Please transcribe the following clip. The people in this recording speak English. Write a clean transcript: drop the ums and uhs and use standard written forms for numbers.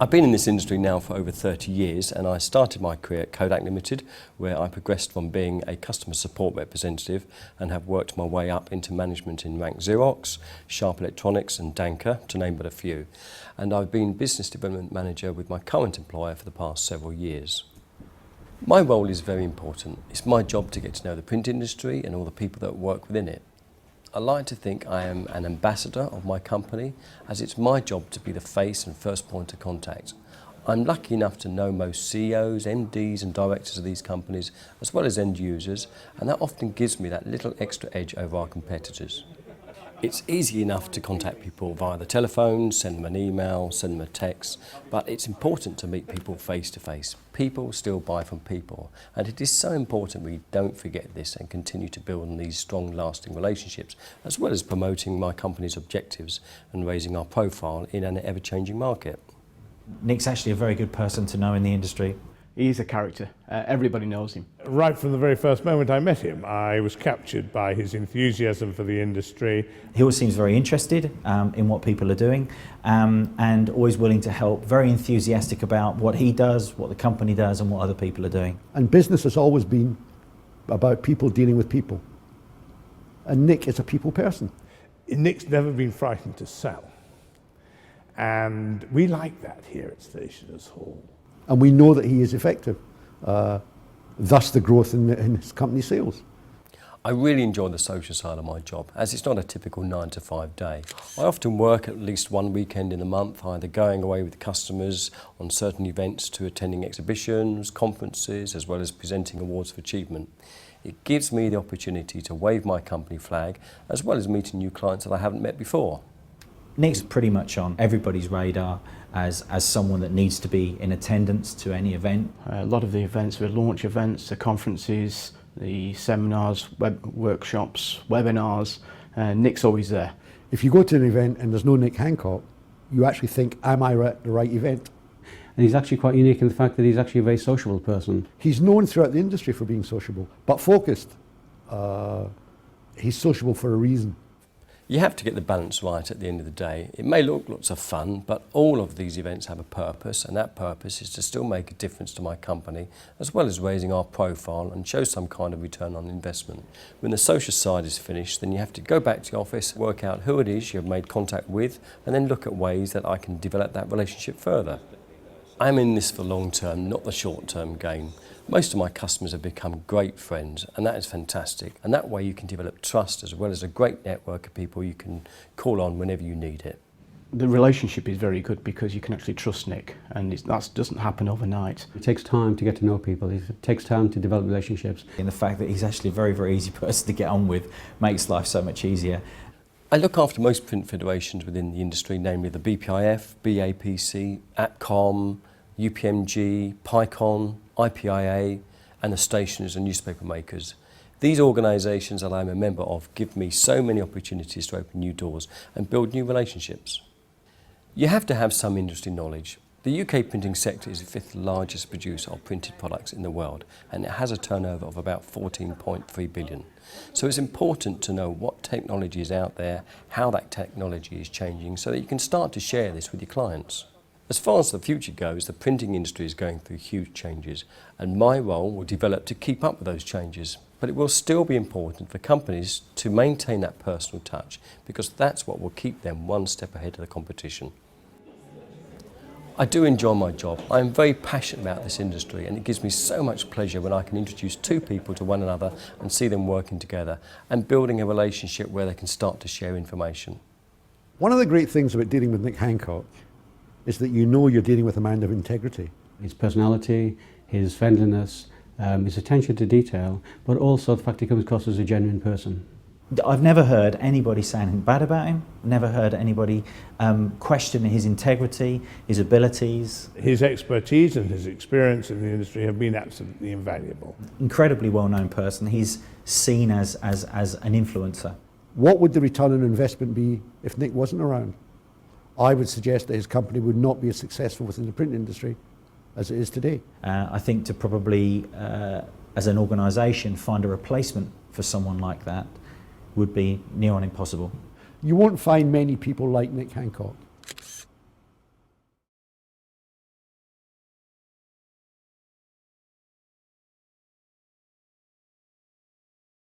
I've been in this industry now for over 30 years, and I started my career at Kodak Limited, where I progressed from being a customer support representative and have worked my way up into management in Rank Xerox, Sharp Electronics and Danker, to name but a few. And I've been business development manager with my current employer for the past several years. My role is very important. It's my job to get to know the print industry and all the people that work within it. I like to think I am an ambassador of my company, as it's my job to be the face and first point of contact. I'm lucky enough to know most CEOs, MDs and directors of these companies, as well as end users, and that often gives me that little extra edge over our competitors. It's easy enough to contact people via the telephone, send them an email, send them a text, but it's important to meet people face to face. People still buy from people, and it is so important we don't forget this and continue to build on these strong, lasting relationships, as well as promoting my company's objectives and raising our profile in an ever-changing market. Nick's actually a very good person to know in the industry. He's a character. Everybody knows him. Right from the very first moment I met him, I was captured by his enthusiasm for the industry. He always seems very interested in what people are doing and always willing to help, very enthusiastic about what he does, what the company does and what other people are doing. And business has always been about people dealing with people. And Nick is a people person. Nick's never been frightened to sell. And we like that here at Stationers Hall. And we know that he is effective, thus the growth in his company sales. I really enjoy the social side of my job, as it's not a typical 9 to 5 day. I often work at least one weekend in a month, either going away with customers on certain events to attending exhibitions, conferences, as well as presenting awards for achievement. It gives me the opportunity to wave my company flag, as well as meeting new clients that I haven't met before. Nick's pretty much on everybody's radar as someone that needs to be in attendance to any event. A lot of the events, the launch events, the conferences, the seminars, workshops, webinars, Nick's always there. If you go to an event and there's no Nick Hancock, you actually think, am I at the right event? And he's actually quite unique in the fact that he's actually a very sociable person. He's known throughout the industry for being sociable, but focused. He's sociable for a reason. You have to get the balance right at the end of the day. It may look lots of fun, but all of these events have a purpose, and that purpose is to still make a difference to my company, as well as raising our profile and show some kind of return on investment. When the social side is finished, then you have to go back to the office, work out who it is you've made contact with, and then look at ways that I can develop that relationship further. I'm in this for long term, not the short term gain. Most of my customers have become great friends, and that is fantastic. And that way you can develop trust, as well as a great network of people you can call on whenever you need it. The relationship is very good because you can actually trust Nick, and that doesn't happen overnight. It takes time to get to know people. It takes time to develop relationships. And the fact that he's actually a very, very easy person to get on with makes life so much easier. I look after most print federations within the industry, namely the BPIF, BAPC, ATCOM, UPMG, PICON, IPIA and the stationers and newspaper makers. These organisations that I'm a member of give me so many opportunities to open new doors and build new relationships. You have to have some industry knowledge. The UK printing sector is the 5th largest producer of printed products in the world, and it has a turnover of about 14.3 billion. So it's important to know what technology is out there, how that technology is changing, so that you can start to share this with your clients. As far as the future goes, the printing industry is going through huge changes, and my role will develop to keep up with those changes. But it will still be important for companies to maintain that personal touch, because that's what will keep them one step ahead of the competition. I do enjoy my job. I am very passionate about this industry, and it gives me so much pleasure when I can introduce two people to one another and see them working together and building a relationship where they can start to share information. One of the great things about dealing with Nick Hancock is that you know you're dealing with a man of integrity. His personality, his friendliness, his attention to detail, but also the fact he comes across as a genuine person. I've never heard anybody say anything bad about him, never heard anybody question his integrity, his abilities. His expertise and his experience in the industry have been absolutely invaluable. Incredibly well-known person. He's seen as an influencer. What would the return on investment be if Nick wasn't around? I would suggest that his company would not be as successful within the print industry as it is today. I think to probably, as an organisation, find a replacement for someone like that would be near on impossible. You won't find many people like Nick Hancock.